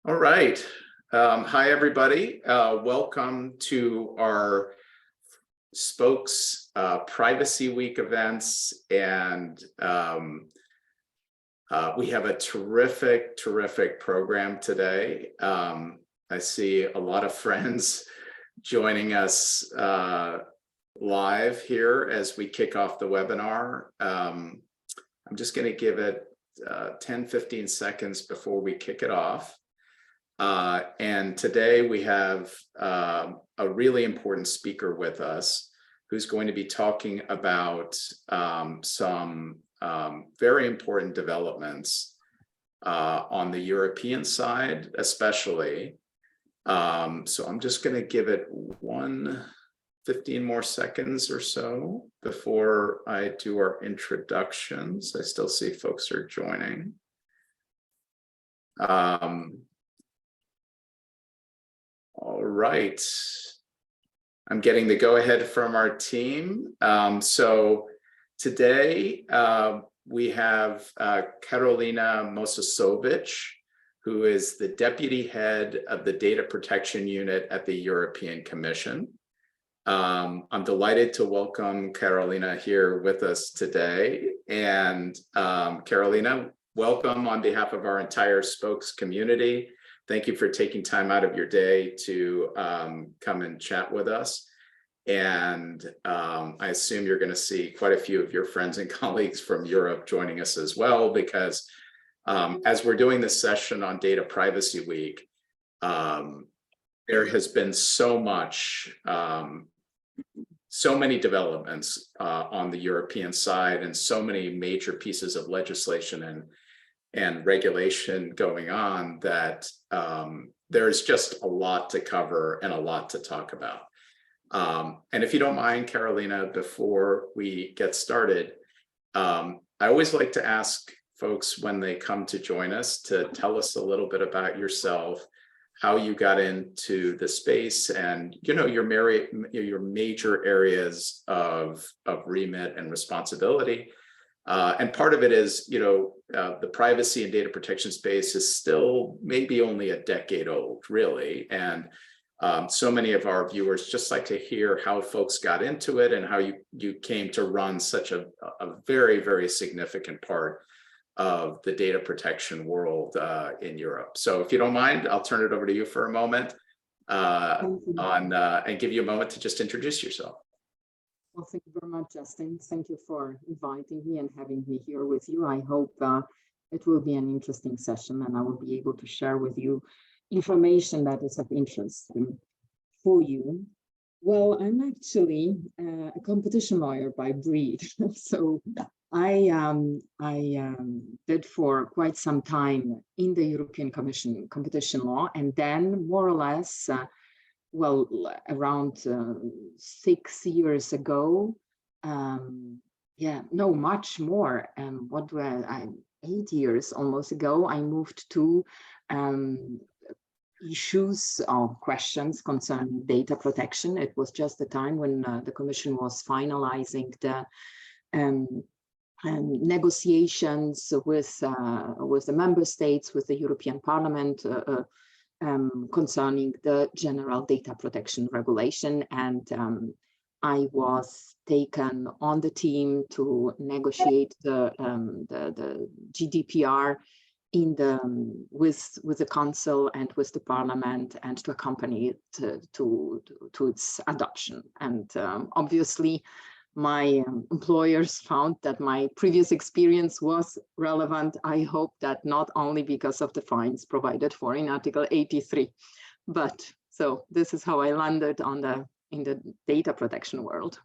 All right. Hi, everybody. Welcome to our Spokes Privacy Week events. And we have a terrific program today. I see a lot of friends joining us live here as we kick off the webinar. I'm just going to give it 10-15 seconds before we kick it off. And today we have a really important speaker with us who's going to be talking about some very important developments on the European side, especially. So I'm just going to give it 15 more seconds or so before I do our introductions. I still see folks are joining. All right, I'm getting the go-ahead from our team. So today we have Karolina Mojzesowicz, who is the Deputy Head of the Data Protection Unit at the European Commission. I'm delighted to welcome Karolina here with us today. And Karolina, welcome on behalf of our entire Spokes community. Thank you for taking time out of your day to come and chat with us. And I assume you're going to see quite a few of your friends and colleagues from Europe joining us as well, because as we're doing this session on Data Privacy Week, there has been so many developments on the European side and so many major pieces of legislation and regulation going on that there's just a lot to cover and a lot to talk about. And if you don't mind, Karolina, before we get started, I always like to ask folks when they come to join us to tell us a little bit about yourself, how you got into the space, and your major areas of remit and responsibility. And part of it is, the privacy and data protection space is still maybe only a decade old, really. And so many of our viewers just like to hear how folks got into it and how you came to run such a very significant part of the data protection world in Europe. So if you don't mind, I'll turn it over to you for a moment and give you a moment to just introduce yourself. Well, thank you very much, Justin. Thank you for inviting me and having me here with you. I hope it will be an interesting session and I will be able to share with you information that is of interest for you. Well, I'm actually a competition lawyer by breed. So I did for quite some time in the European Commission competition law, and then more or less around 6 years ago, much more. 8 years almost ago, I moved to issues or questions concerning data protection. It was just the time when the Commission was finalizing the negotiations with the member states, with the European Parliament, concerning the general data protection regulation, and I was taken on the team to negotiate the GDPR with the Council and with the Parliament, and to accompany it to its adoption. And obviously, my employers found that my previous experience was relevant. I hope that not only because of the fines provided for in Article 83, but so this is how I landed in the data protection world.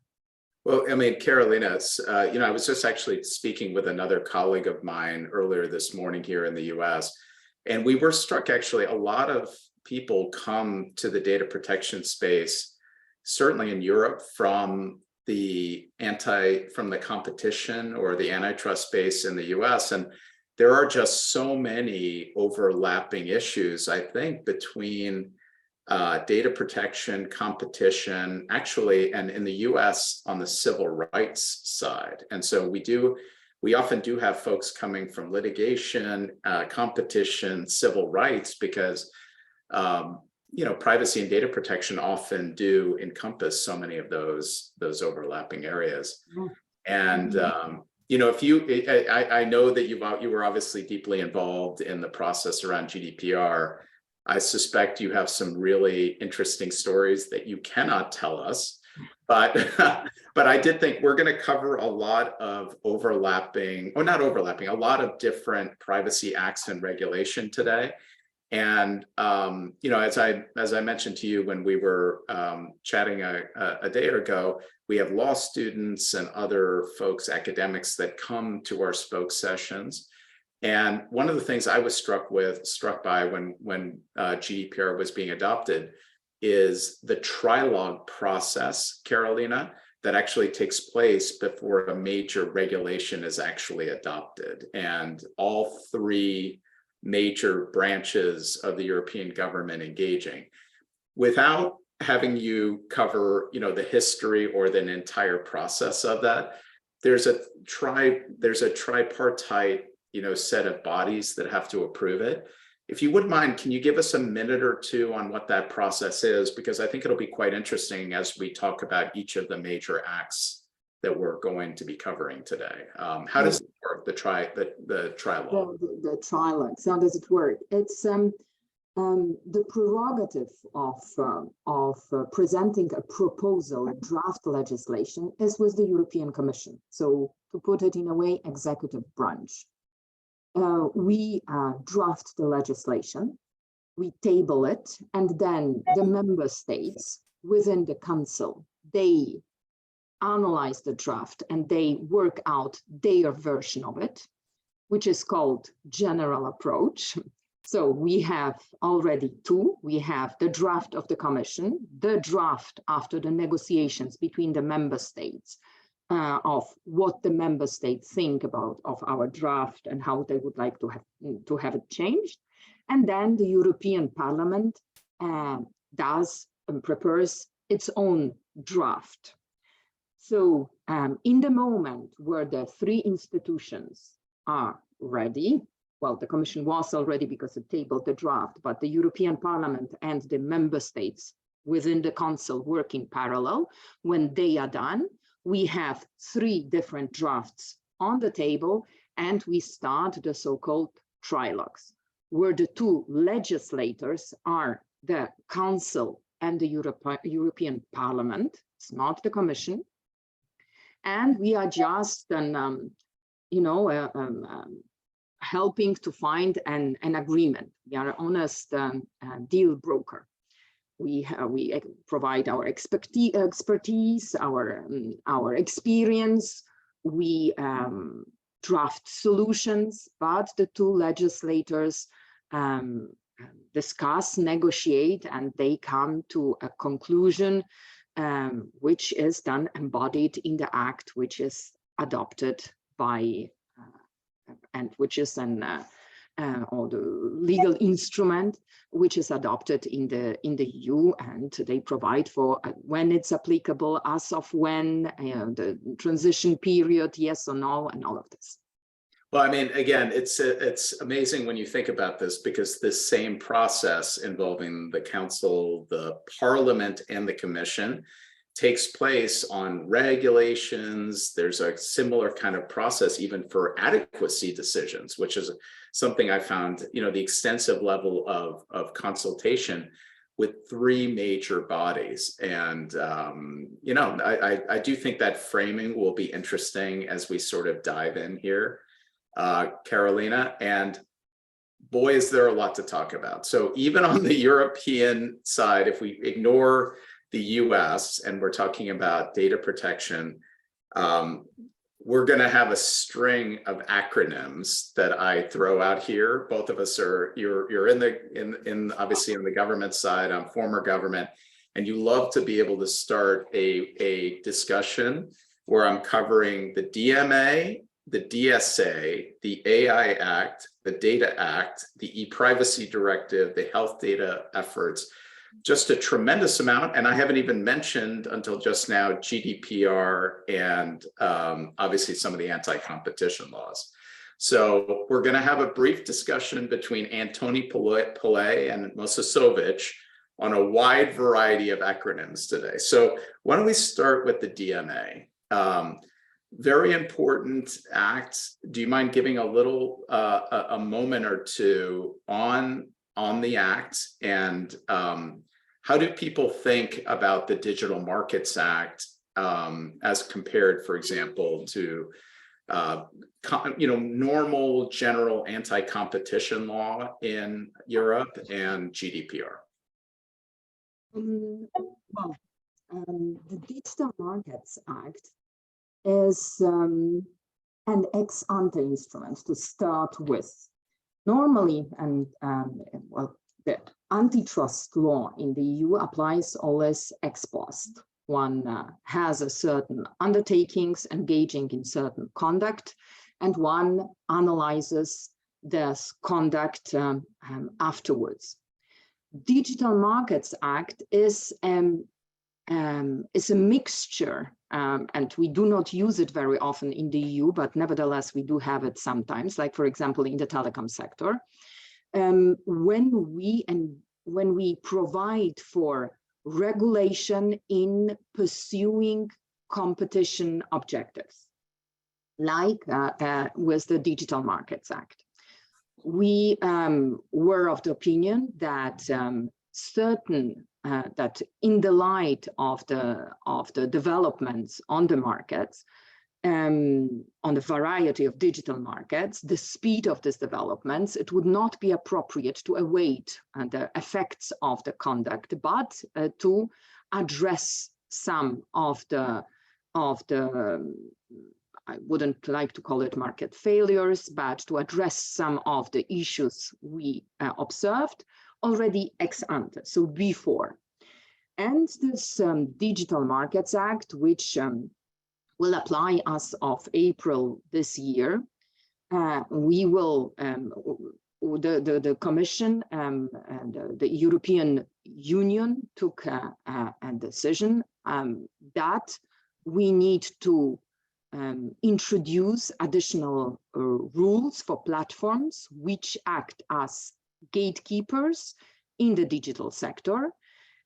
Well, I mean, Karolina, I was just actually speaking with another colleague of mine earlier this morning here in the US, and we were struck actually a lot of people come to the data protection space, certainly in Europe, from the competition or the antitrust space in the US. And there are just so many overlapping issues, I think, between data protection, competition, actually, and in the US on the civil rights side. And so we do we often do have folks coming from litigation, competition, civil rights, because privacy and data protection often do encompass so many of those overlapping areas. And if I know that you were obviously deeply involved in the process around GDPR. I suspect you have some really interesting stories that you cannot tell us, but I did think we're going to cover a lot of a lot of different privacy acts and regulation today. And as I mentioned to you when we were chatting a day ago, we have law students and other folks, academics, that come to our spoke sessions. And one of the things I was struck by when GDPR was being adopted is the Trilogue process, Karolina, that actually takes place before a major regulation is actually adopted. And all three major branches of the European government engaging. Without having you cover, the history or the entire process of that, there's a tripartite set of bodies that have to approve it. If you wouldn't mind, can you give us a minute or two on what that process is? Because I think it'll be quite interesting as we talk about each of the major acts that we're going to be covering today. How does it work, the Trilogue? The Trilogue, so how does it work? It's the prerogative of presenting a proposal, a draft legislation, is with the European Commission. So to put it in a way, executive branch. We draft the legislation, we table it, and then the member states within the council, they analyze the draft and they work out their version of it, which is called general approach. So we have already two. We have the draft of the Commission, the draft after the negotiations between the member states of what the member states think of our draft and how they would like to have it changed. And then the European Parliament prepares its own draft. So in the moment where the three institutions are ready, well, the Commission was already because it tabled the draft, but the European Parliament and the member states within the Council work in parallel. When they are done, we have three different drafts on the table, and we start the so-called trilogues, where the two legislators are the Council and the European Parliament. It's not the Commission. And we are just helping to find an agreement. We are an honest deal broker. We provide our expertise, our experience. We draft solutions, but the two legislators discuss, negotiate, and they come to a conclusion, which is then embodied in the act, which is adopted by and which is or the legal instrument which is adopted in the EU, and they provide for when it's applicable, as of when, the transition period, yes or no, and all of this. Well, I mean, again, it's amazing when you think about this, because this same process involving the Council, the Parliament, and the Commission takes place on regulations. There's a similar kind of process even for adequacy decisions, which is something I found, the extensive level of consultation with three major bodies. And, I do think that framing will be interesting as we sort of dive in here, Karolina. And boy, is there a lot to talk about. So even on the European side, if we ignore the US and we're talking about data protection, we're going to have a string of acronyms that I throw out here. Both of us you're obviously in the government side. I'm former government, and you love to be able to start a discussion where I'm covering the DMA, the DSA, the AI Act, the Data Act, the e-privacy directive, the health data efforts. just a tremendous amount. And I haven't even mentioned until just now GDPR and obviously some of the anti-competition laws. So we're going to have a brief discussion between Antoni Pillay and Mosesovich on a wide variety of acronyms today. So why don't we start with the DMA? Very important act. Do you mind giving a little, a moment or two on the act, and how do people think about the Digital Markets Act as compared, for example, to normal general anti-competition law in Europe and GDPR? The Digital Markets Act is an ex ante instrument to start with. Normally, the antitrust law in the EU applies always ex post. One has a certain undertakings engaging in certain conduct, and one analyzes this conduct afterwards. Digital Markets Act is a mixture, and we do not use it very often in the EU, but nevertheless we do have it sometimes, like for example in the telecom sector, when we provide for regulation in pursuing competition objectives, like with the Digital Markets Act. We were of the opinion that that in the light of the developments on the markets, on the variety of digital markets, the speed of these developments, it would not be appropriate to await the effects of the conduct, but to address some of the I wouldn't like to call it market failures, but to address some of the issues we observed already ex ante, so before. And this Digital Markets Act, which will apply as of April this year, we will, the Commission and the European Union took a decision that we need to introduce additional rules for platforms which act as gatekeepers in the digital sector.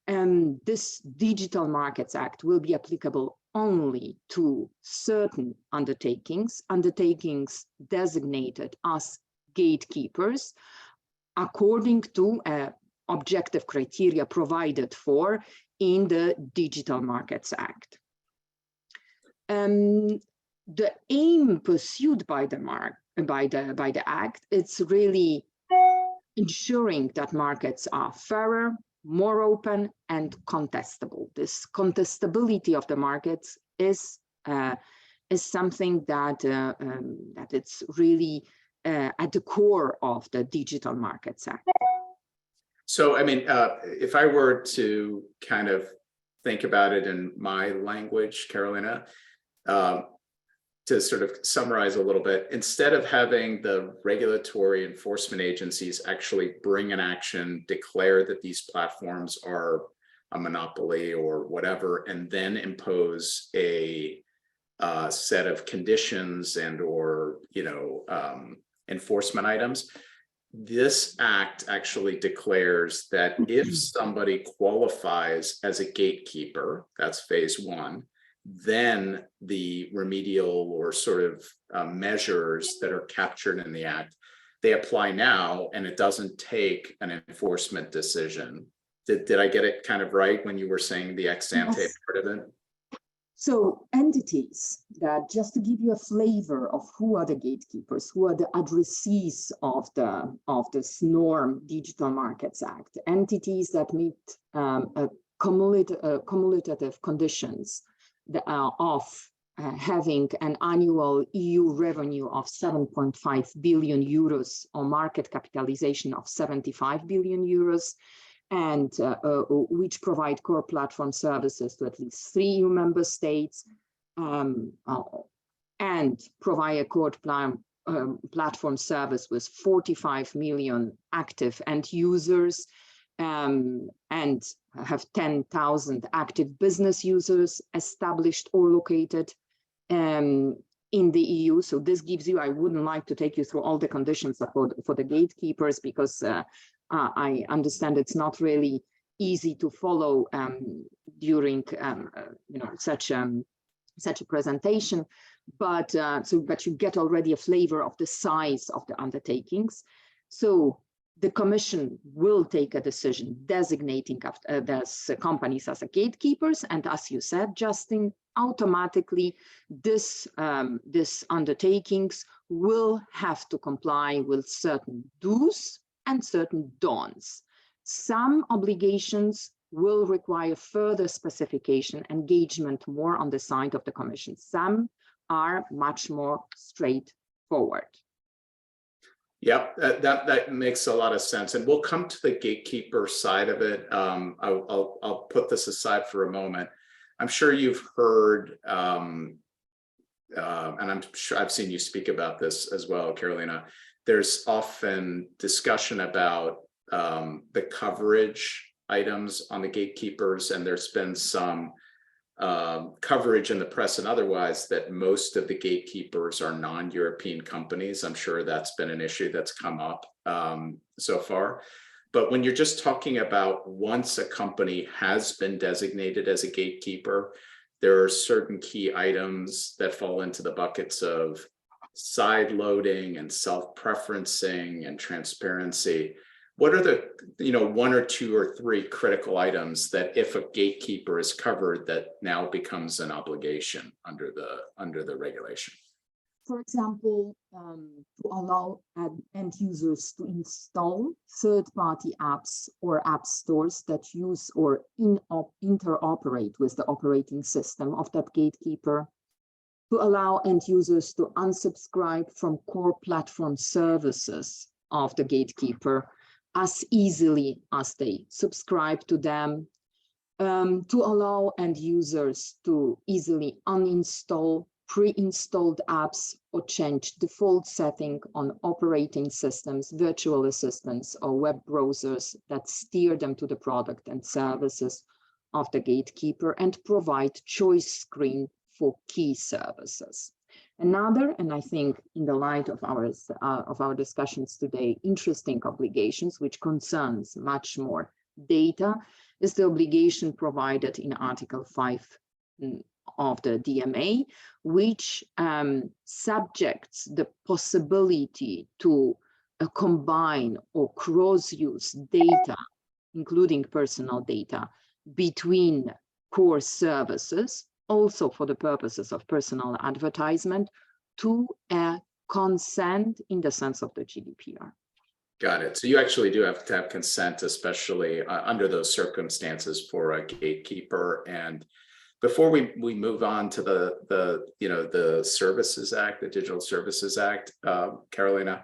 And this Digital Markets Act will be applicable only to certain undertakings designated as gatekeepers, according to objective criteria provided for in the Digital Markets Act. The aim pursued by the Act, it's really ensuring that markets are fairer, more open, and contestable. This contestability of the markets is something that that it's really at the core of the Digital Markets Act. So, I mean, if I were to kind of think about it in my language, Karolina, to sort of summarize a little bit, instead of having the regulatory enforcement agencies actually bring an action, declare that these platforms are a monopoly or whatever, and then impose a set of conditions and or enforcement items, this act actually declares that if somebody qualifies as a gatekeeper, that's phase one, then the remedial or sort of measures that are captured in the act, they apply now, and it doesn't take an enforcement decision. Did I get it kind of right when you were saying the ex ante part of it? So entities that, just to give you a flavor of who are the gatekeepers, who are the addressees of this norm Digital Markets Act, entities that meet cumulative conditions of having an annual EU revenue of 7.5 billion euros or market capitalization of 75 billion euros, and which provide core platform services to at least 3 EU member states, and provide a core platform service with 45 million active end users, and have 10,000 active business users established or located in the EU. So this gives you, I wouldn't like to take you through all the conditions for the gatekeepers, because I understand it's not really easy to follow during such a presentation, but you get already a flavor of the size of the undertakings. So the Commission will take a decision designating those companies as gatekeepers, and as you said, Justin, automatically this undertakings will have to comply with certain do's and certain don'ts. Some obligations will require further specification, engagement more on the side of the Commission. Some are much more straightforward. Yep, that makes a lot of sense, and we'll come to the gatekeeper side of it. I'll put this aside for a moment. I'm sure you've heard, and I'm sure I've seen you speak about this as well, Karolina. There's often discussion about the coverage items on the gatekeepers, and there's been some coverage in the press and otherwise that most of the gatekeepers are non-European companies. I'm sure that's been an issue that's come up so far. But when you're just talking about once a company has been designated as a gatekeeper, there are certain key items that fall into the buckets of side loading and self-preferencing and transparency. What are the, one or two or three critical items that if a gatekeeper is covered, that now becomes an obligation under the regulation? For example, to allow end users to install third-party apps or app stores that use or interoperate with the operating system of that gatekeeper, to allow end users to unsubscribe from core platform services of the gatekeeper as easily as they subscribe to them, to allow end users to easily uninstall pre-installed apps or change default setting on operating systems, virtual assistants, or web browsers that steer them to the product and services of the gatekeeper, and provide choice screen for key services. Another, and I think in the light of our discussions today, interesting obligations, which concerns much more data, is the obligation provided in Article 5 of the DMA, which subjects the possibility to combine or cross-use data, including personal data, between core services, also for the purposes of personal advertisement, to a consent in the sense of the GDPR. Got it. So you actually do have to have consent, especially under those circumstances for a gatekeeper. And before we move on to the Services Act, the Digital Services Act, Karolina,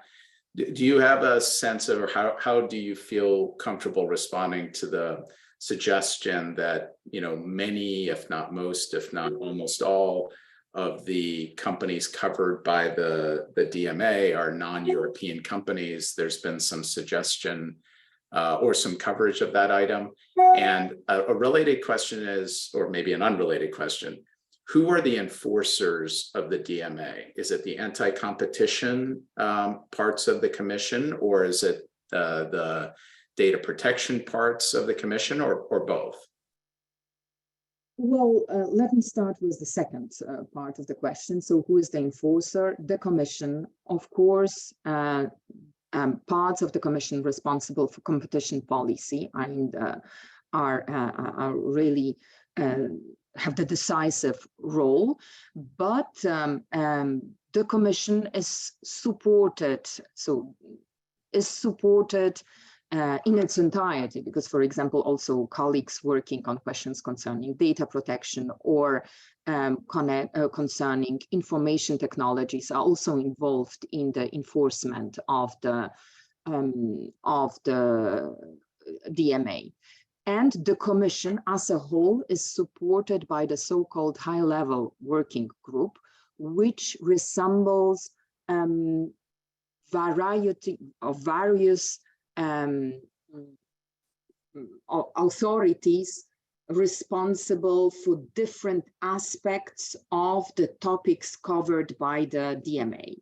do you have a sense of how do you feel comfortable responding to the suggestion that many, if not most, if not almost all of the companies covered by the DMA are non-European companies? There's been some suggestion or some coverage of that item. And a related question is, or maybe an unrelated question, who are the enforcers of the DMA? Is it the anti-competition parts of the Commission, or is it the data protection parts of the Commission, or both? Well, let me start with the second part of the question. So who is the enforcer? The Commission, of course. Parts of the Commission responsible for competition policy and are really have the decisive role, but the Commission is supported, in its entirety, because, for example, also colleagues working on questions concerning data protection or concerning information technologies are also involved in the enforcement of the DMA. And the Commission as a whole is supported by the so-called high-level working group, which resembles variety of various authorities responsible for different aspects of the topics covered by the DMA.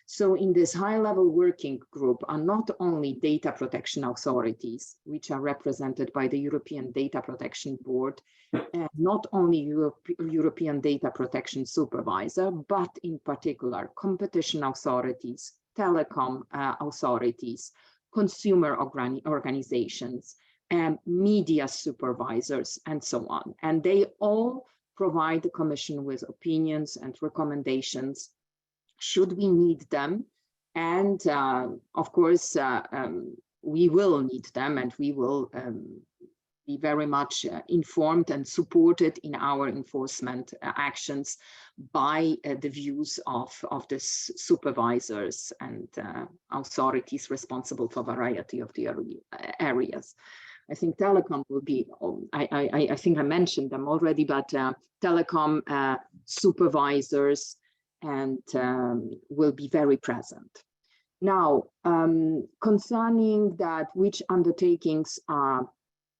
So in this high-level working group are not only data protection authorities, which are represented by the European Data Protection Board, and not only European Data Protection Supervisor, but in particular competition authorities, telecom authorities, consumer organizations, and media supervisors, and so on. And they all provide the Commission with opinions and recommendations should we need them. And of course, we will need them, and we will be very much informed and supported in our enforcement actions by the views of the supervisors and authorities responsible for a variety of the areas. I think telecom will be, I think I mentioned them already, but telecom supervisors and will be very present. Now, concerning that, which undertakings are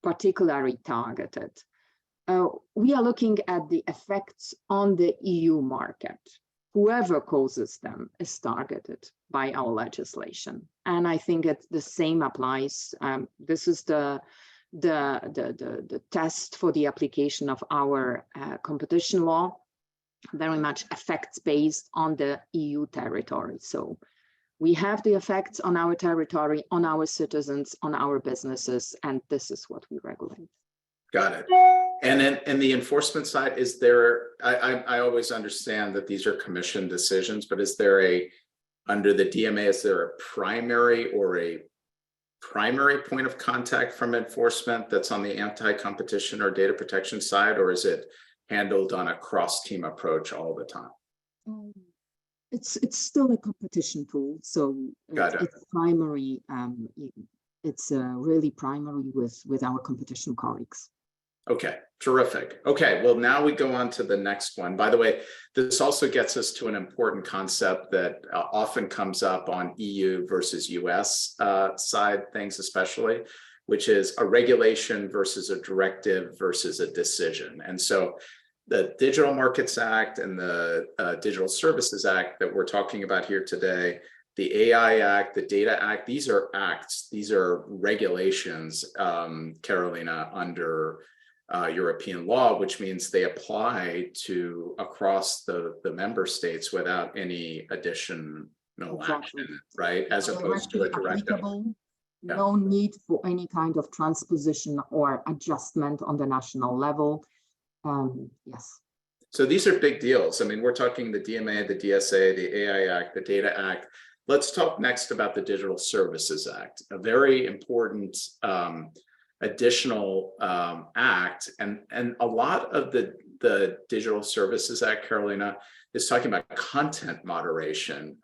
particularly targeted, we are looking at the effects on the EU market. Whoever causes them is targeted by our legislation, and I think the same applies. This is the test for the application of our competition law, very much effects based on the EU territory. So we have the effects on our territory, on our citizens, on our businesses, and this is what we regulate. Got it. And then in the enforcement side, is there, I always understand that these are commission decisions, but is there under the DMA, is there a primary point of contact from enforcement that's on the anti-competition or data protection side, or is it handled on a cross-team approach all the time? It's still a competition tool, so it's primary. It's really primary with our competition colleagues. Okay, terrific. Okay, well, now we go on to the next one. By the way, this also gets us to an important concept that often comes up on EU versus US side things, especially, which is a regulation versus a directive versus a decision. And so the Digital Markets Act and the Digital Services Act that we're talking about here today, the AI Act, the Data Act, these are acts, these are regulations, Karolina, under European law, which means they apply to across the member states without any additional action, right? As opposed to a directive. No need for any kind of transposition or adjustment on the national level. Yes. So these are big deals. I mean, we're talking the DMA, the DSA, the AI Act, the Data Act. Let's talk next about the Digital Services Act, a very important additional act. And a lot of the Digital Services Act, Karolina, is talking about content moderation.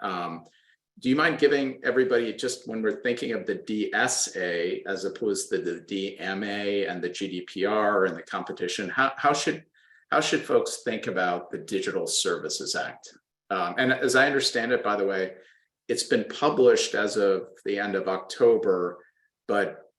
Do you mind giving everybody, just when we're thinking of the DSA as opposed to the DMA and the GDPR and the competition, how should folks think about the Digital Services Act? And as I understand it, by the way, it's been published as of the end of October, but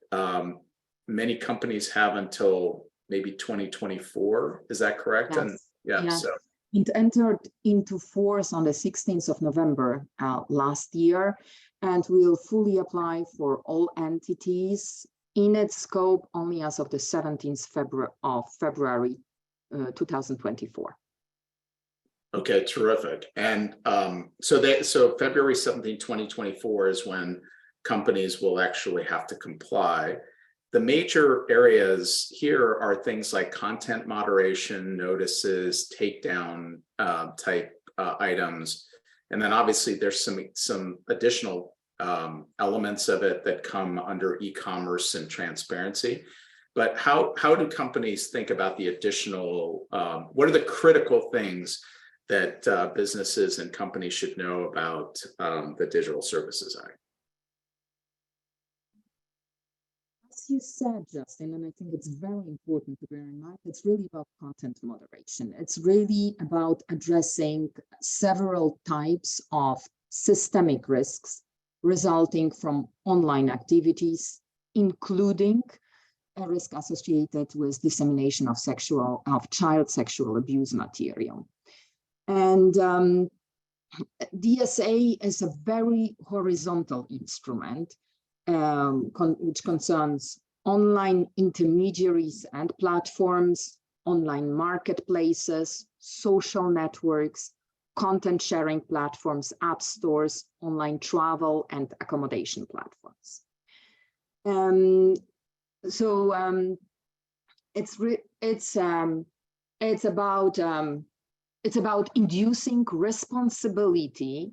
many companies have until maybe 2024. Is that correct? Yes. And so. It entered into force on the 16th of November last year, and will fully apply for all entities in its scope only as of the 17th of February 2024. Okay, terrific. And so February 17, 2024 is when companies will actually have to comply. The major areas here are things like content moderation, notices, takedown type items. And then obviously there's some additional elements of it that come under e-commerce and transparency. But how do companies think about the additional, what are the critical things that businesses and companies should know about the Digital Services Act? As you said, Justin, and I think it's very important to bear in mind, it's really about content moderation. It's really about addressing several types of systemic risks resulting from online activities, including a risk associated with dissemination of child sexual abuse material. And DSA is a very horizontal instrument which concerns online intermediaries and platforms, online marketplaces, social networks, content sharing platforms, app stores, online travel and accommodation platforms. It's about inducing responsibility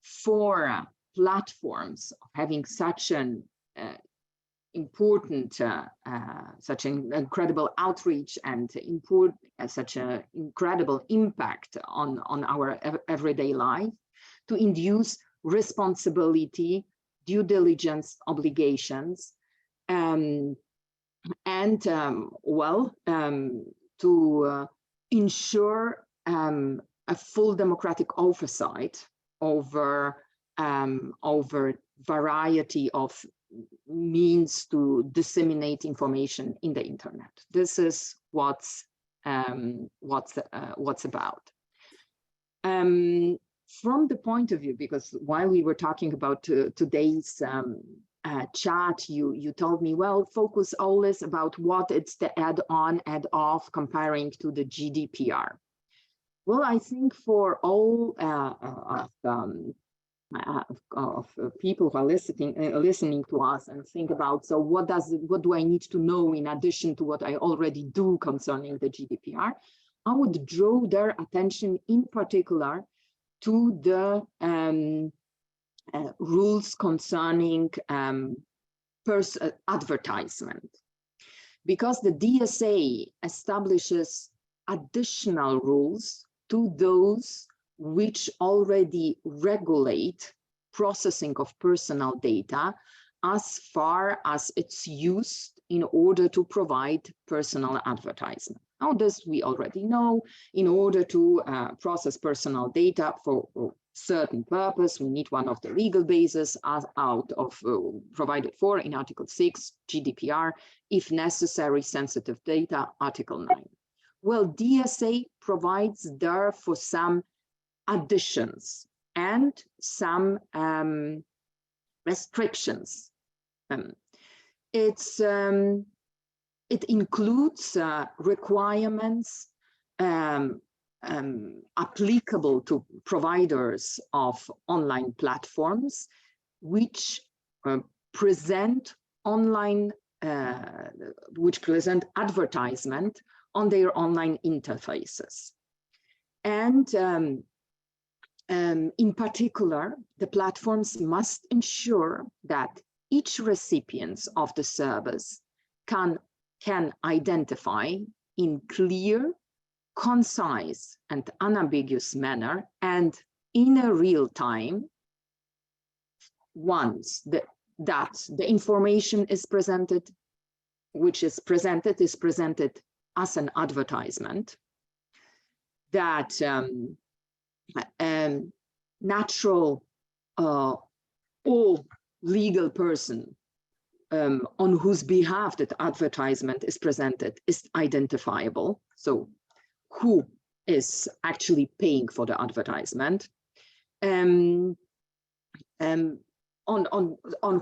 for platforms having such an important, such an incredible outreach and such an incredible impact on our everyday life, to induce responsibility, due diligence obligations, to ensure a full democratic oversight over variety of means to disseminate information in the internet. This is what's about. From the point of view, because while we were talking about today's chat, you told me, well, focus always about what it's the add-on, add-off comparing to the GDPR. Well, I think for all of people who are listening to us and think about, so what do I need to know in addition to what I already do concerning the GDPR? I would draw their attention in particular to the rules concerning advertisement, because the DSA establishes additional rules to those which already regulate processing of personal data as far as it's used in order to provide personal advertisement. Now, this we already know. In order to process personal data for a certain purpose, we need one of the legal bases out of provided for in Article 6 GDPR, if necessary, sensitive data, Article 9. Well, DSA provides there for some additions and some restrictions. It includes requirements applicable to providers of online platforms which present advertisement on their online interfaces. And in particular, the platforms must ensure that each recipient of the service can identify in clear, concise, and unambiguous manner, and in a real time, once that the information is presented, is presented as an advertisement, that natural or legal person on whose behalf that advertisement is presented is identifiable. So who is actually paying for the advertisement, on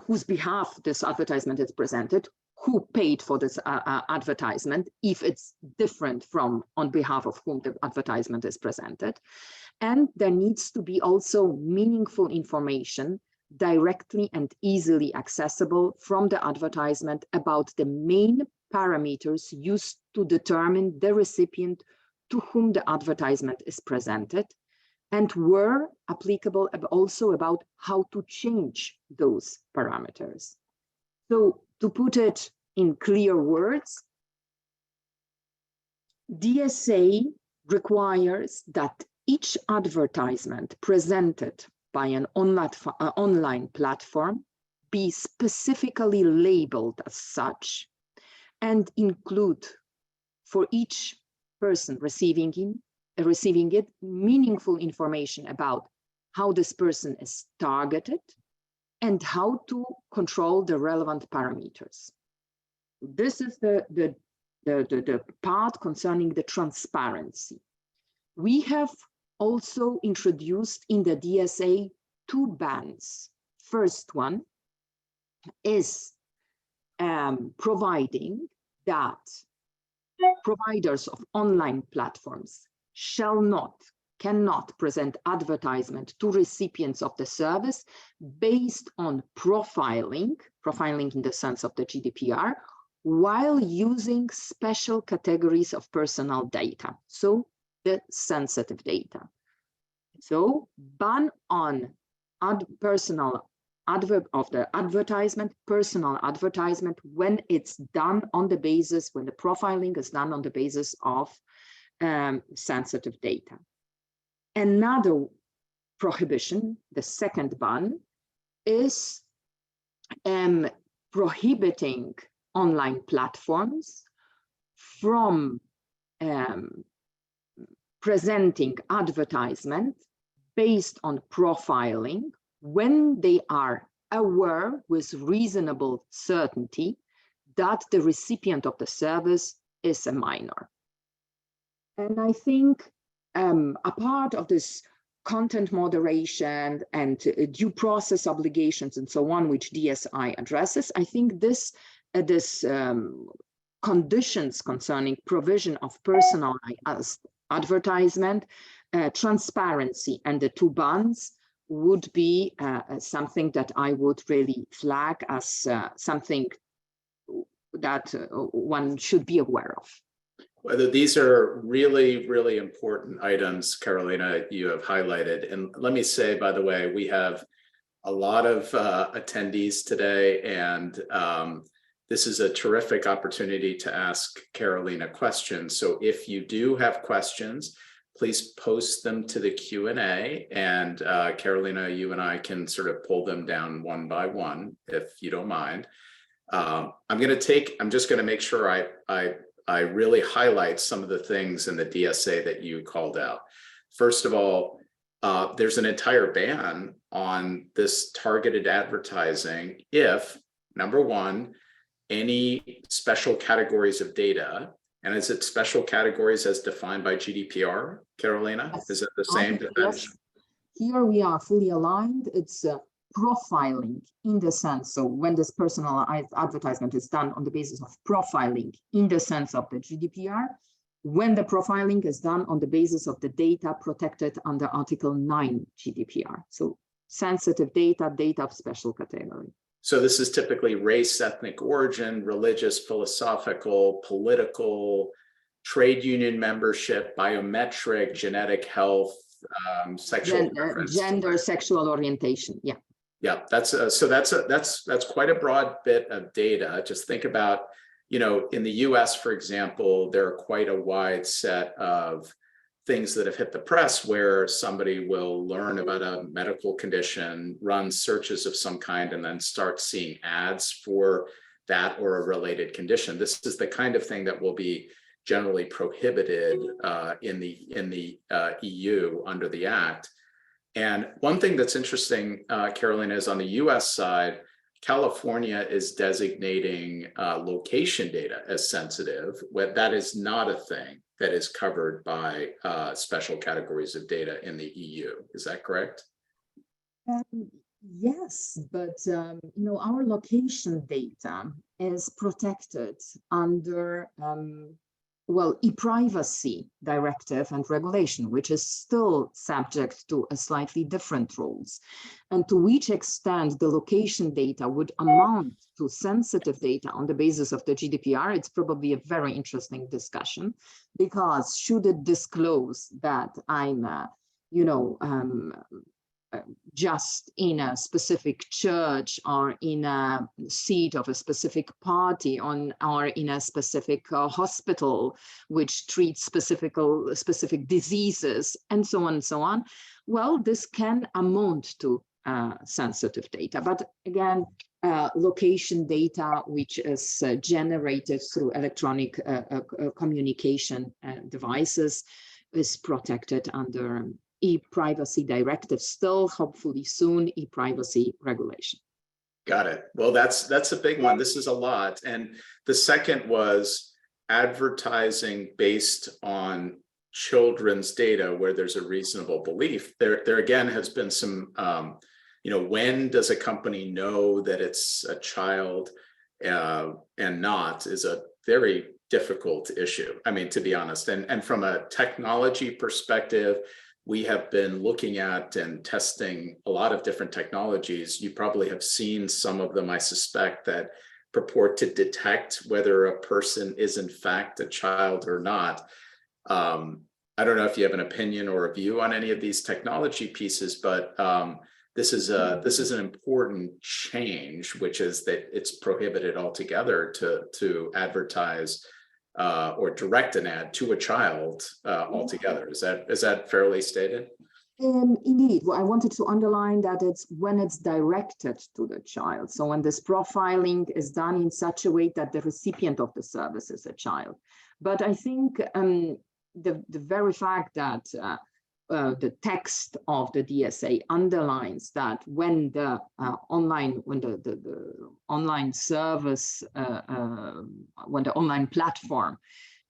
whose behalf this advertisement is presented, who paid for this advertisement, if it's different from on behalf of whom the advertisement is presented. And there needs to be also meaningful information directly and easily accessible from the advertisement about the main parameters used to determine the recipient to whom the advertisement is presented, and where applicable also about how to change those parameters. So to put it in clear words, DSA requires that each advertisement presented by an online platform be specifically labeled as such and include for each person receiving it meaningful information about how this person is targeted and how to control the relevant parameters. This is the part concerning the transparency. We have also introduced in the DSA 2 bands. First one is providing that providers of online platforms cannot present advertisement to recipients of the service based on profiling in the sense of the GDPR, while using special categories of personal data, so the sensitive data. So ban on personal advertisement when it's done on the basis, when the profiling is done on the basis of sensitive data. Another prohibition, the second ban, is prohibiting online platforms from presenting advertisement based on profiling when they are aware with reasonable certainty that the recipient of the service is a minor. And I think a part of this content moderation and due process obligations and so on, which DSI addresses, I think this conditions concerning provision of personalized advertisement, transparency, and the 2 bands would be something that I would really flag as something that one should be aware of. Whether these are really, really important items, Karolina, you have highlighted. And let me say, by the way, we have a lot of attendees today, and this is a terrific opportunity to ask Karolina questions. So if you do have questions, please post them to the Q&A, and Karolina, you and I can sort of pull them down one by one, if you don't mind. I'm just going to make sure I really highlight some of the things in the DSA that you called out. First of all, there's an entire ban on this targeted advertising if, number one, any special categories of data. And is it special categories as defined by GDPR, Karolina? Yes. Is it the same definition? Yes. Here we are fully aligned. It's profiling in the sense, so when this personalized advertisement is done on the basis of profiling in the sense of the GDPR, when the profiling is done on the basis of the data protected under Article 9 GDPR. So sensitive data, data of special category. So this is typically race, ethnic origin, religious, philosophical, political, trade union membership, biometric, genetic health, sexual preference. Gender, sexual orientation. Yeah. Yeah, that's quite a broad bit of data. Just think about, in the US, for example, there are quite a wide set of things that have hit the press where somebody will learn about a medical condition, run searches of some kind, and then start seeing ads for that or a related condition. This is the kind of thing that will be generally prohibited in the EU under the Act. And one thing that's interesting, Karolina, is on the US side, California is designating location data as sensitive. That is not a thing that is covered by special categories of data in the EU. Is that correct? Yes, but our location data is protected under e-privacy directive and regulation, which is still subject to a slightly different rules. And to which extent the location data would amount to sensitive data on the basis of the GDPR, it's probably a very interesting discussion, because should it disclose that I'm, just in a specific church or in a seat of a specific party or in a specific hospital which treats specific diseases and so on and so on, well, this can amount to sensitive data. But again, location data which is generated through electronic communication devices is protected under e-privacy directive, still hopefully soon e-privacy regulation. Got it. Well, that's a big one. This is a lot. And the second was advertising based on children's data where there's a reasonable belief. There again has been some, when does a company know that it's a child and not is a very difficult issue. I mean, to be honest, and from a technology perspective, we have been looking at and testing a lot of different technologies. You probably have seen some of them, I suspect, that purport to detect whether a person is in fact a child or not. I don't know if you have an opinion or a view on any of these technology pieces, but this is an important change, which is that it's prohibited altogether to advertise or direct an ad to a child altogether. Is that fairly stated? Indeed, well, I wanted to underline that it's when it's directed to the child. So when this profiling is done in such a way that the recipient of the service is a child. But I think the very fact that the text of the DSA underlines that when the online service, when the online platform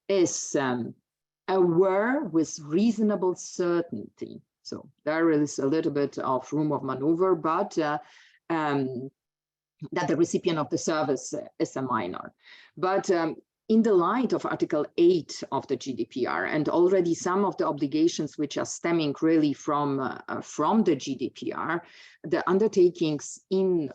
is aware with reasonable certainty. So there is a little bit of room of maneuver, but that the recipient of the service is a minor. But in the light of Article 8 of the GDPR and already some of the obligations which are stemming really from the GDPR, the undertakings in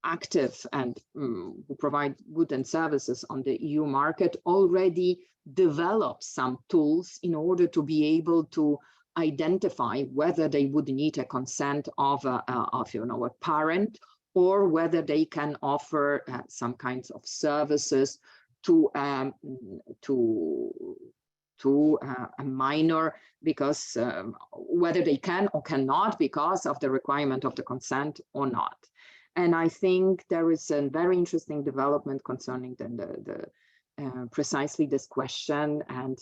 active and who provide goods and services on the EU market already develop some tools in order to be able to identify whether they would need a consent of a parent, or whether they can offer some kinds of services to a minor, because whether they can or cannot because of the requirement of the consent or not. And I think there is a very interesting development concerning precisely this question, and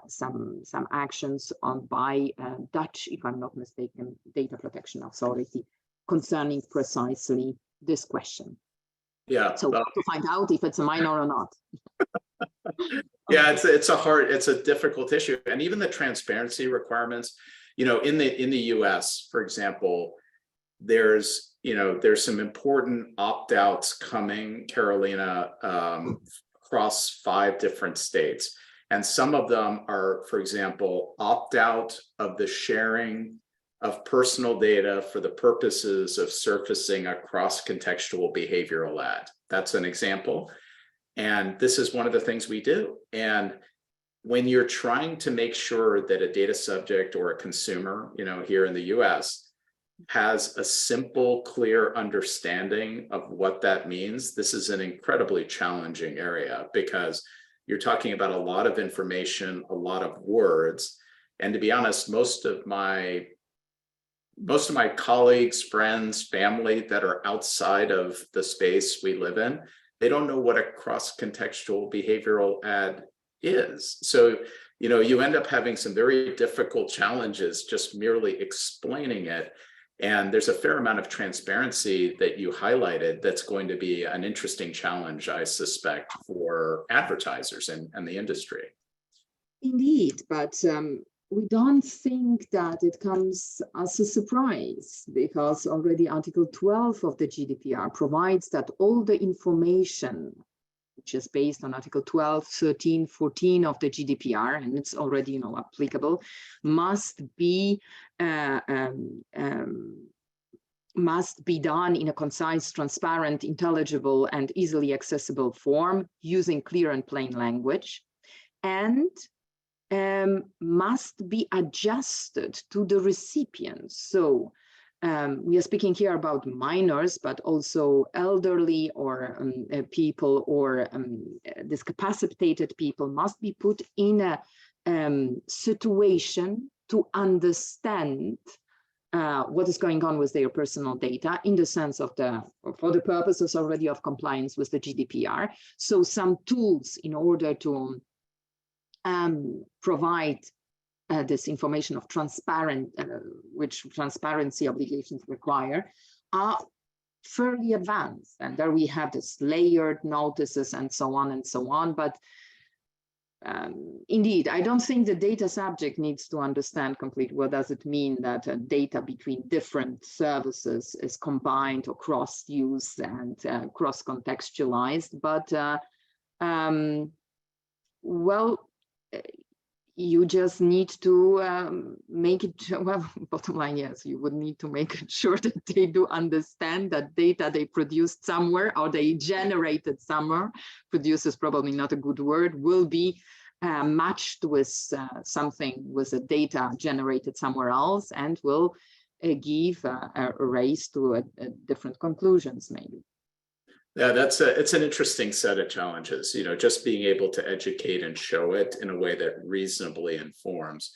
some actions by Dutch, if I'm not mistaken, Data Protection Authority concerning precisely this question. Yeah. So to find out if it's a minor or not. Yeah, it's a difficult issue, and even the transparency requirements. In the U.S., for example, there's some important opt-outs coming, Karolina, across 5 different states, and some of them are, for example, opt-out of the sharing of personal data for the purposes of surfacing a cross-contextual behavioral ad. That's an example. And this is one of the things we do. And when you're trying to make sure that a data subject or a consumer, here in the US, has a simple, clear understanding of what that means, this is an incredibly challenging area, because you're talking about a lot of information, a lot of words. And to be honest, most of my colleagues, friends, family that are outside of the space we live in, they don't know what a cross-contextual behavioral ad is. So, you end up having some very difficult challenges just merely explaining it. And there's a fair amount of transparency that you highlighted that's going to be an interesting challenge, I suspect, for advertisers and the industry. Indeed, but we don't think that it comes as a surprise, because already Article 12 of the GDPR provides that all the information, which is based on Article 12, 13, 14 of the GDPR, and it's already applicable, must be done in a concise, transparent, intelligible, and easily accessible form using clear and plain language, and must be adjusted to the recipient. So we are speaking here about minors, but also elderly or people or discapacitated people must be put in a situation to understand what is going on with their personal data, in the sense of for the purposes already of compliance with the GDPR. So some tools in order to provide this information of which transparency obligations require, are fairly advanced. And there we have this layered notices and so on and so on. But indeed, I don't think the data subject needs to understand completely what does it mean that data between different services is combined or cross-used and cross-contextualized. But well, you just need to make it, well, bottom line, yes, you would need to make sure that they do understand that data they produced somewhere or they generated somewhere, produce is probably not a good word, will be matched with something with the data generated somewhere else and will give a raise to different conclusions maybe. Yeah, it's an interesting set of challenges, just being able to educate and show it in a way that reasonably informs.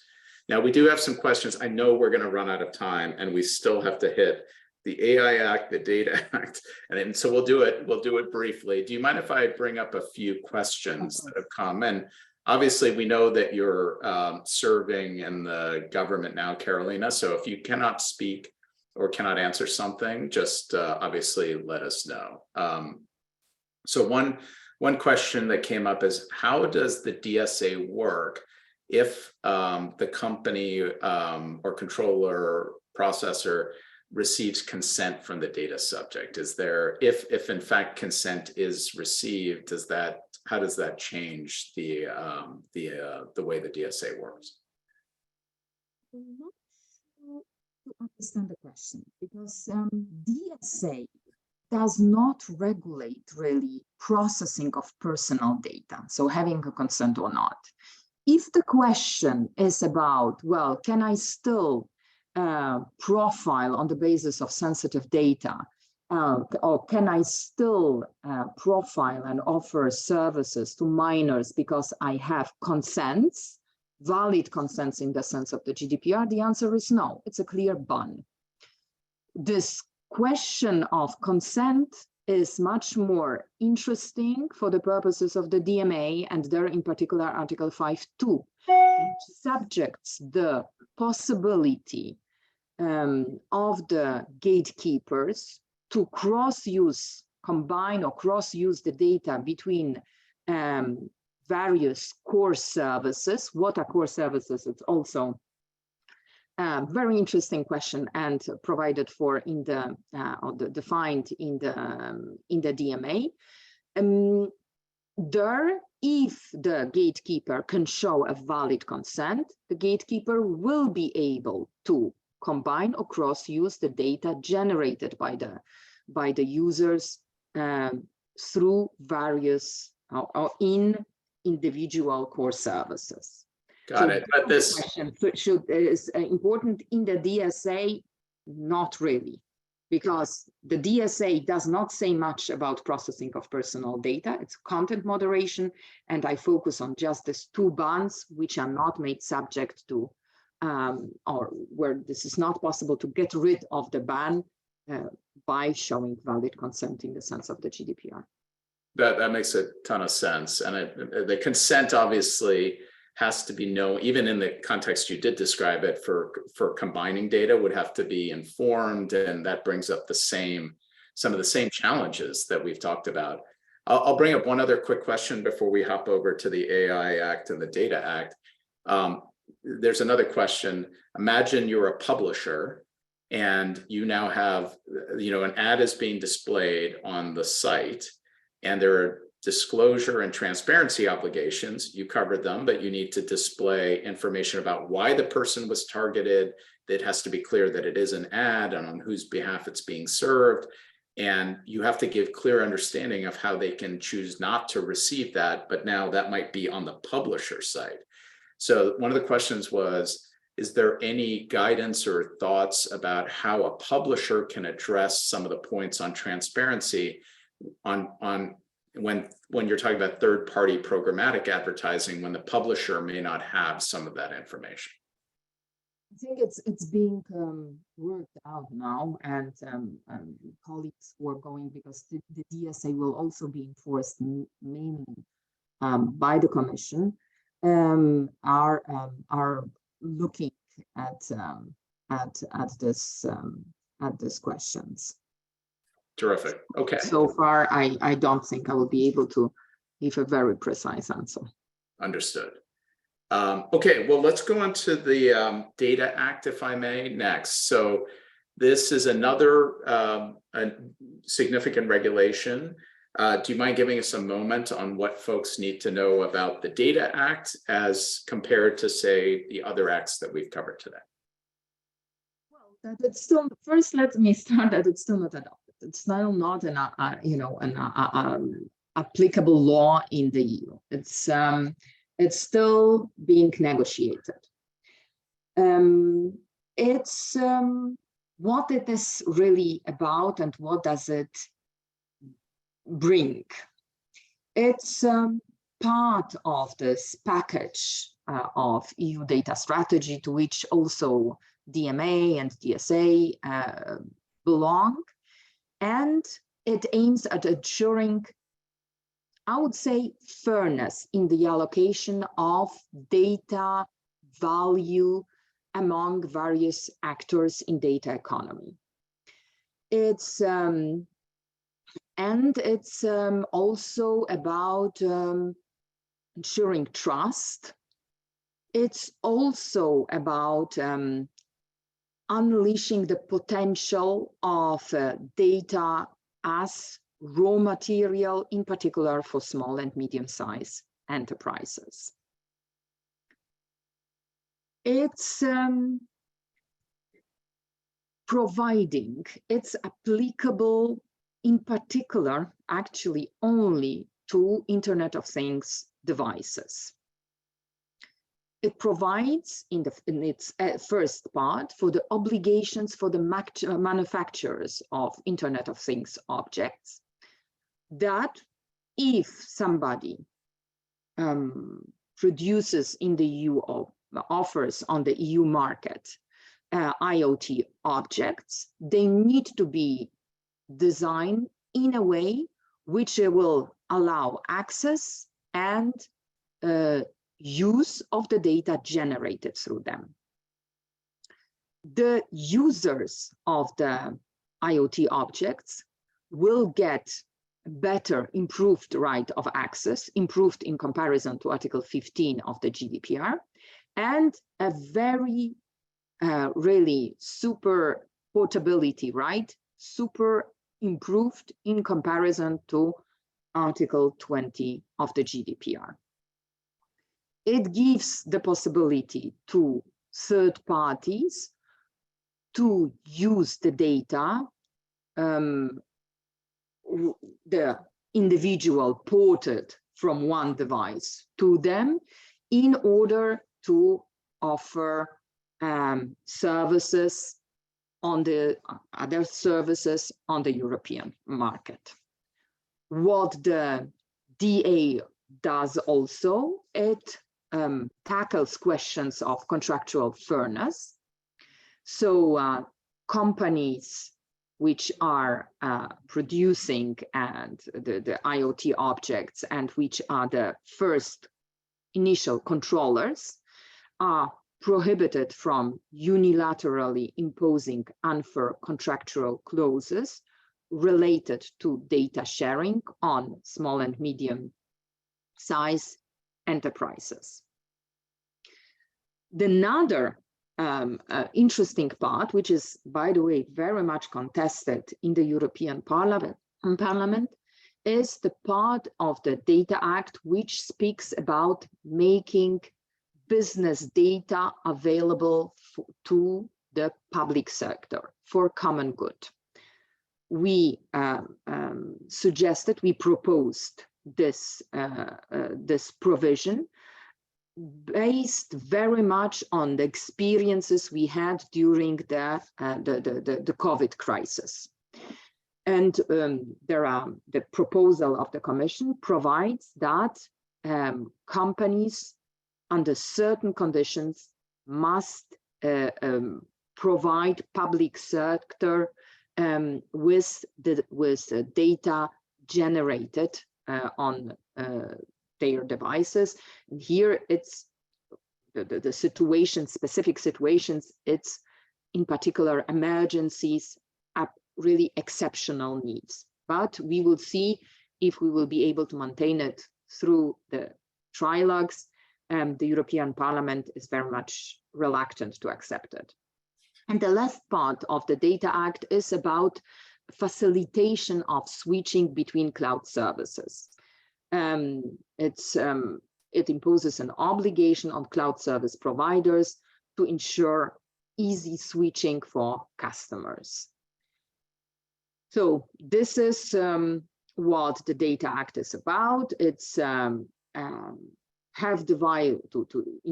Now, we do have some questions. I know we're going to run out of time and we still have to hit the AI Act, the Data Act, and so we'll do it briefly. Do you mind if I bring up a few questions that have come? And obviously, we know that you're serving in the government now, Karolina, so if you cannot speak or cannot answer something, just obviously let us know. So one question that came up is, how does the DSA work if the company or controller processor receives consent from the data subject? Is there, if in fact consent is received, how does that change the way the DSA works? To understand the question, because DSA does not regulate really processing of personal data, so having a consent or not. If the question is about, well, can I still profile on the basis of sensitive data, or can I still profile and offer services to minors because I have consents, valid consents in the sense of the GDPR? The answer is no, it's a clear ban. This question of consent is much more interesting for the purposes of the DMA, and there in particular Article 5.2, which subjects the possibility of the gatekeepers to cross-use, combine or cross-use the data between various core services. What are core services? It's also a very interesting question and provided for in the or defined in the DMA. There, if the gatekeeper can show a valid consent, the gatekeeper will be able to combine or cross-use the data generated by the users through various or in individual core services. Got it. But this question is important in the DSA, not really, because the DSA does not say much about processing of personal data. It's content moderation, and I focus on just these two bans, which are not made subject to, or where this is not possible to get rid of the ban by showing valid consent in the sense of the GDPR. That makes a ton of sense. And the consent obviously has to be known, even in the context you did describe it, for combining data would have to be informed, and that brings up some of the same challenges that we've talked about. I'll bring up one other quick question before we hop over to the AI Act and the Data Act. There's another question. Imagine you're a publisher and you now have, an ad is being displayed on the site, and there are disclosure and transparency obligations. You covered them, but you need to display information about why the person was targeted. It has to be clear that it is an ad and on whose behalf it's being served. And you have to give clear understanding of how they can choose not to receive that, but now that might be on the publisher side. So one of the questions was, is there any guidance or thoughts about how a publisher can address some of the points on transparency on when you're talking about third-party programmatic advertising, when the publisher may not have some of that information? I think it's being worked out now, and colleagues who are going, because the DSA will also be enforced mainly by the Commission, are looking at these questions. Terrific. Okay. So far, I don't think I will be able to give a very precise answer. Understood. Okay, well, let's go on to the Data Act, if I may, next. So this is another a significant regulation. Do you mind giving us a moment on what folks need to know about the Data Act as compared to, say, the other acts that we've covered today? Well, that it's still, first, let me start that it's still not adopted. It's still not an applicable law in the EU. It's still being negotiated. It's what it is really about and what does it bring. It's part of this package of EU data strategy, to which also DMA and DSA belong, and it aims at ensuring, I would say, fairness in the allocation of data value among various actors in data economy. It's also about ensuring trust. It's also about unleashing the potential of data as raw material, in particular for small and medium-sized enterprises. It's providing, it's applicable in particular, actually only to Internet of Things devices. It provides in its first part for the obligations for the manufacturers of Internet of Things objects, that if somebody produces in the EU or offers on the EU market IoT objects, they need to be designed in a way which will allow access and use of the data generated through them. The users of the IoT objects will get better, improved right of access, improved in comparison to Article 15 of the GDPR, and a very really super portability right, super improved in comparison to Article 20 of the GDPR. It gives the possibility to third parties to use the data, the individual ported from one device to them, in order to offer services on the other services on the European market. What the DA does also, it tackles questions of contractual fairness. So companies which are producing and the IoT objects, and which are the first initial controllers, are prohibited from unilaterally imposing unfair contractual clauses related to data sharing on small and medium size enterprises. Another interesting part, which is, by the way, very much contested in the European Parliament, is the part of the Data Act which speaks about making business data available to the public sector for common good. We proposed this, this provision based very much on the experiences we had during the COVID crisis. And the proposal of the Commission provides that companies under certain conditions must provide public sector with the data generated on their devices. And here it's the situation, specific situations, it's in particular emergencies, really exceptional needs. But we will see if we will be able to maintain it through the trilogues. The European Parliament is very much reluctant to accept it. And the last part of the Data Act is about facilitation of switching between cloud services. It imposes an obligation on cloud service providers to ensure easy switching for customers. So this is what the Data Act is about. It's in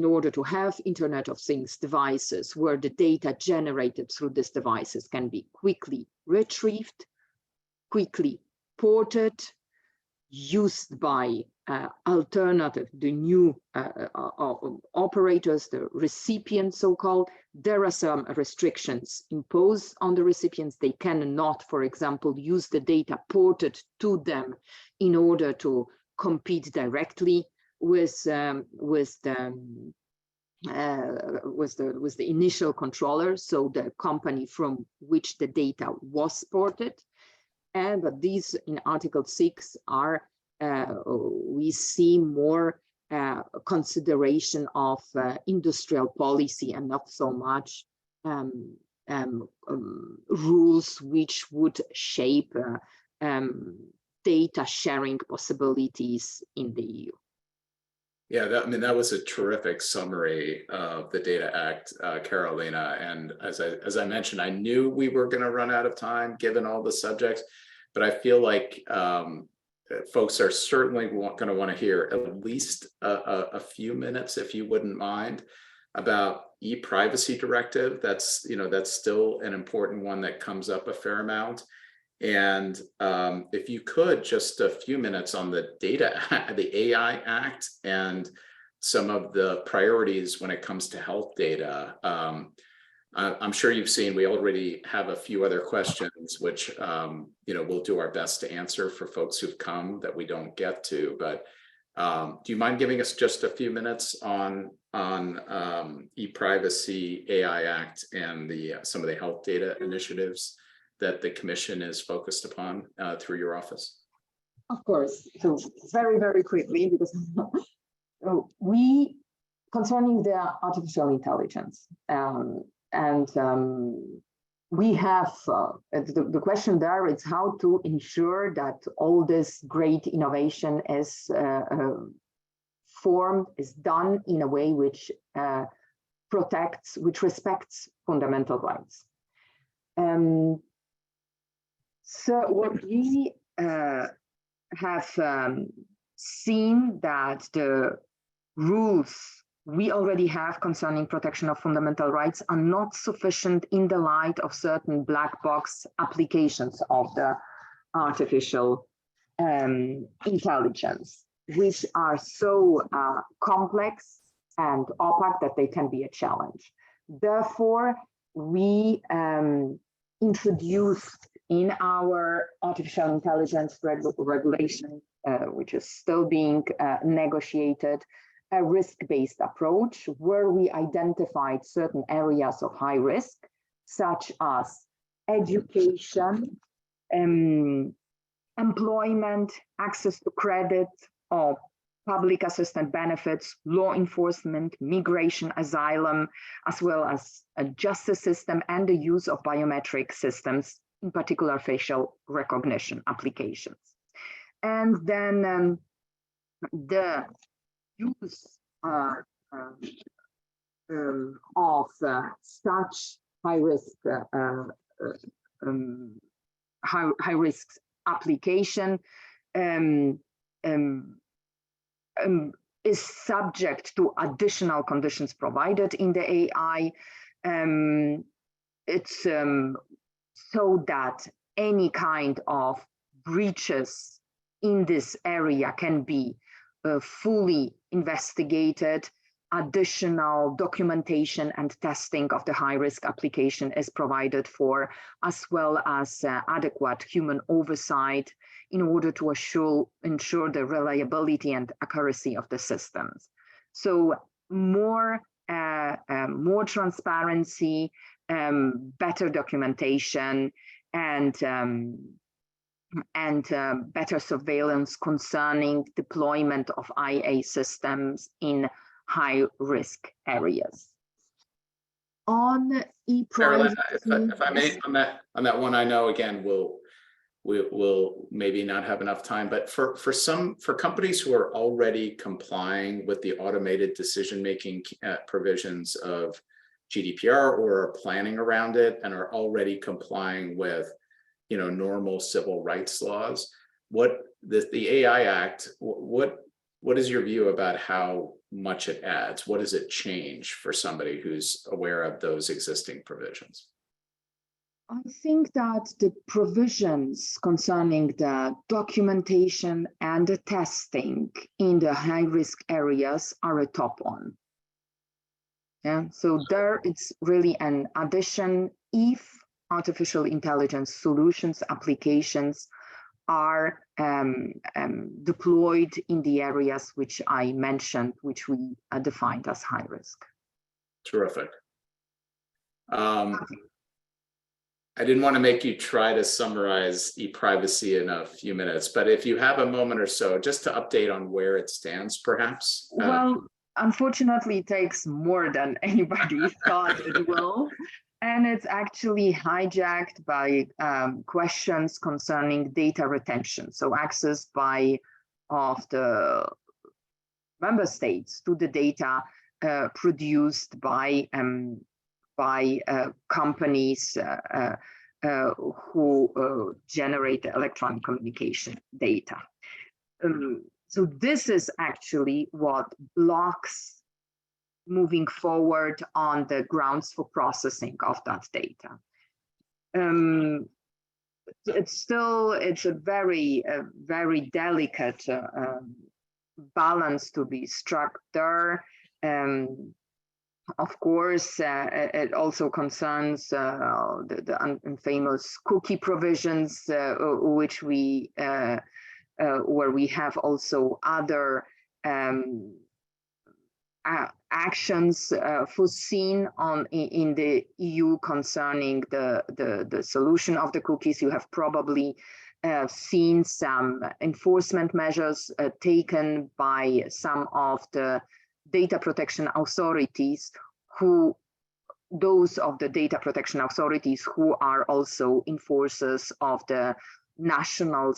order to have Internet of Things devices where the data generated through these devices can be quickly retrieved, quickly ported, used by the new operators, the recipients so-called. There are some restrictions imposed on the recipients. They cannot, for example, use the data ported to them in order to compete directly with the initial controller, so the company from which the data was ported. But these in Article 6 are, we see more consideration of industrial policy and not so much rules which would shape data sharing possibilities in the EU. Yeah, that was a terrific summary of the Data Act, Karolina. And as I mentioned, I knew we were going to run out of time given all the subjects, but I feel like folks are certainly going to want to hear at least a few minutes, if you wouldn't mind, about e-privacy directive. That's still an important one that comes up a fair amount. And if you could, just a few minutes on the the AI Act and some of the priorities when it comes to health data. I'm sure you've seen, we already have a few other questions, which we'll do our best to answer for folks who've come that we don't get to. But do you mind giving us just a few minutes on e-privacy, AI Act, and some of the health data initiatives that the Commission is focused upon through your office? Of course. So very, very quickly, because concerning the artificial intelligence, we have the question there is how to ensure that all this great innovation is done in a way which respects fundamental rights. So what we have seen that the rules we already have concerning protection of fundamental rights are not sufficient in the light of certain black box applications of the artificial intelligence, which are so complex and opaque that they can be a challenge. Therefore, we introduced in our artificial intelligence regulation, which is still being negotiated, a risk-based approach where we identified certain areas of high risk, such as education, employment, access to credit or public assistance benefits, law enforcement, migration, asylum, as well as a justice system and the use of biometric systems, in particular facial recognition applications. And then the use of such high risk application is subject to additional conditions provided in the AI. It's so that any kind of breaches in this area can be fully investigated. Additional documentation and testing of the high-risk application is provided for, as well as adequate human oversight in order to ensure the reliability and accuracy of the systems. So more transparency, better documentation, and better surveillance concerning deployment of IA systems in high-risk areas. On e-privacy, if I may, on that one, I know again we'll maybe not have enough time, but for companies who are already complying with the automated decision-making provisions of GDPR or are planning around it and are already complying with, you know, normal civil rights laws, what the AI Act, what is your view about how much it adds? What does it change for somebody who's aware of those existing provisions? I think that the provisions concerning the documentation and the testing in the high-risk areas are a top one. Yeah, so there it's really an addition if artificial intelligence solutions, applications are deployed in the areas which I mentioned, which we defined as high risk. Terrific. I didn't want to make you try to summarize e-privacy in a few minutes, but if you have a moment or so, just to update on where it stands, perhaps. Well, unfortunately, it takes more than anybody thought it will. And it's actually hijacked by questions concerning data retention. So access of the member states to the data produced by companies who generate electronic communication data. So this is actually what blocks moving forward on the grounds for processing of that data. It's a very delicate balance to be struck there. Of course, it also concerns the infamous cookie provisions, which where we have also other actions foreseen in the EU concerning the solution of the cookies. You have probably seen some enforcement measures taken by some of the data protection authorities who are also enforcers of the national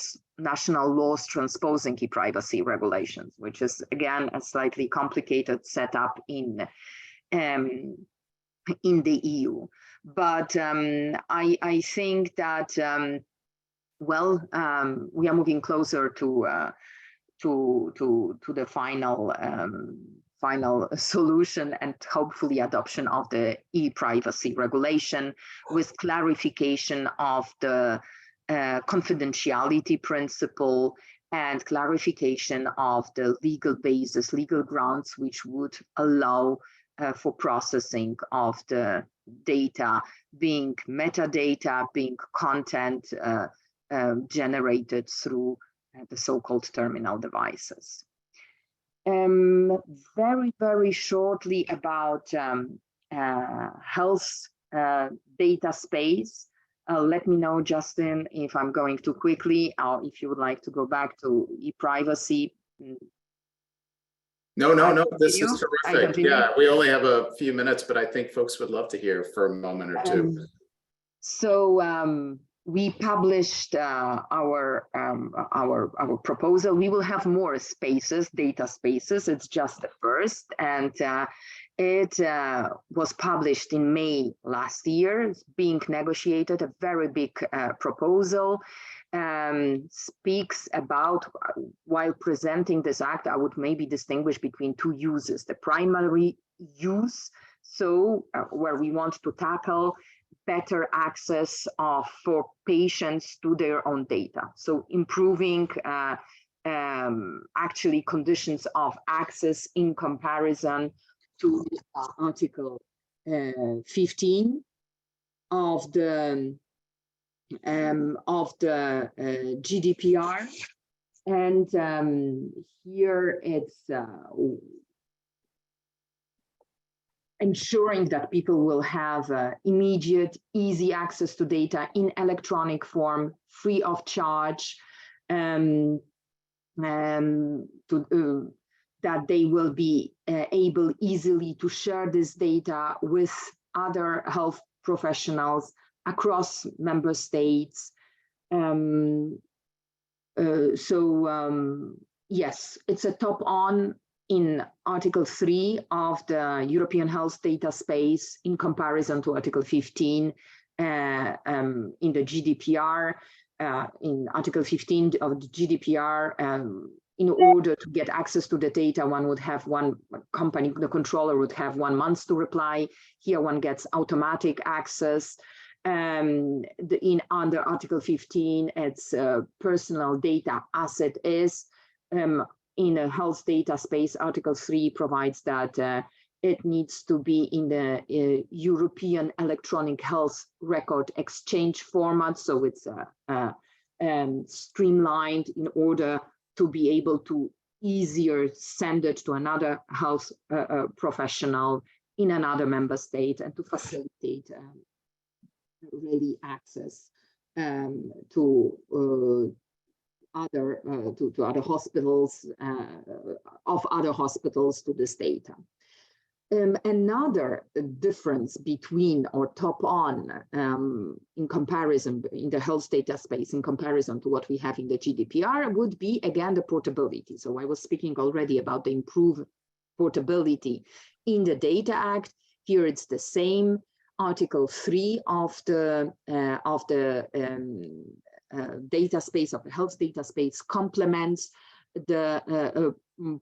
laws transposing e-privacy regulations, which is again a slightly complicated setup in the EU. But I think that we are moving closer to the final solution and hopefully adoption of the e-privacy regulation with clarification of the confidentiality principle and clarification of the legal basis, legal grounds, which would allow for processing of the data, being metadata, being content generated through the so-called terminal devices. Very shortly about health data space. Let me know, Justin, if I'm going too quickly, or if you would like to go back to e-privacy. No, this is terrific. Yeah, we only have a few minutes, but I think folks would love to hear for a moment or two. We published our proposal. We will have more spaces, data spaces. It's just the first, and it was published in May last year. It's being negotiated. A very big proposal speaks about, while presenting this act, I would maybe distinguish between two uses: the primary use, so where we want to tackle better access for patients to their own data. So improving actually conditions of access in comparison to Article 15 of the GDPR. And here it's ensuring that people will have immediate, easy access to data in electronic form, free of charge, that they will be able easily to share this data with other health professionals across member states. Yes, it's a top-on in Article 3 of the European Health Data Space in comparison to Article 15 in the GDPR. In Article 15 of the GDPR, in order to get access to the data, one would have one company, the controller would have 1 month to reply. Here one gets automatic access. Under Article 15, it's personal data asset is. In a health data space, Article 3 provides that it needs to be in the European electronic health record exchange format. So it's streamlined in order to be able to easier send it to another health professional in another member state and to facilitate really access to other hospitals of other hospitals to this data. Another difference between or top on in comparison in the health data space in comparison to what we have in the GDPR would be again the portability. So I was speaking already about the improved portability in the Data Act. Here it's the same. Article 3 of the data space of the health data space complements the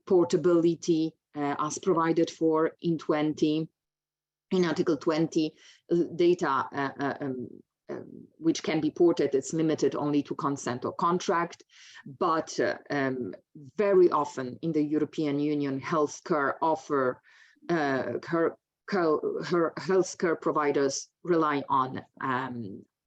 portability as provided for in 20. In Article 20, data which can be ported is limited only to consent or contract, but very often in the European Union, healthcare offer her healthcare providers rely on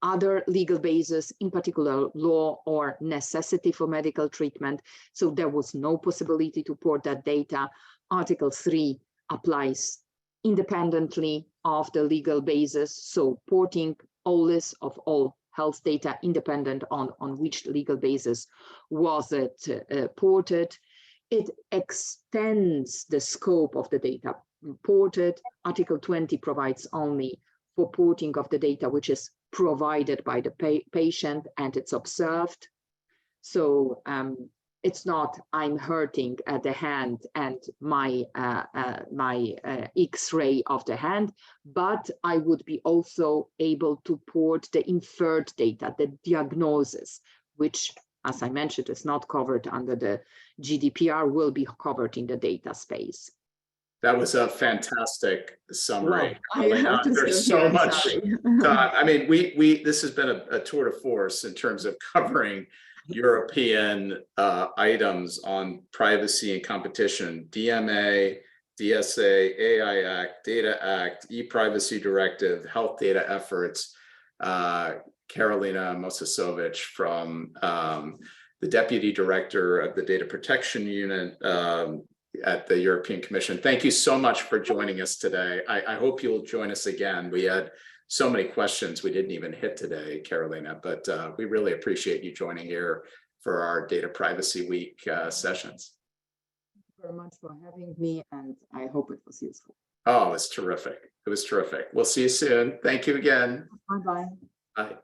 other legal bases, in particular law or necessity for medical treatment. So there was no possibility to port that data. Article 3 applies independently of the legal basis. So porting OLIS of all health data independent on which legal basis was it ported. It extends the scope of the data ported. Article 20 provides only for porting of the data which is provided by the patient and it's observed. So it's not I'm hurting at the hand and my X-ray of the hand, but I would be also able to port the inferred data, the diagnosis, which, as I mentioned, is not covered under the GDPR, will be covered in the data space. That was a fantastic summary. Well, there's so much time. I mean, this has been a tour de force in terms of covering European items on privacy and competition, DMA, DSA, AI Act, Data Act, e-privacy directive, health data efforts. Karolina Mojzesowicz from the Deputy Director of the Data Protection Unit at the European Commission. Thank you so much for joining us today. I hope you'll join us again. We had so many questions we didn't even hit today, Karolina, but we really appreciate you joining here for our Data Privacy Week sessions. Thank you very much for having me, and I hope it was useful. Oh, it was terrific. It was terrific. We'll see you soon. Thank you again. Bye-bye. Bye.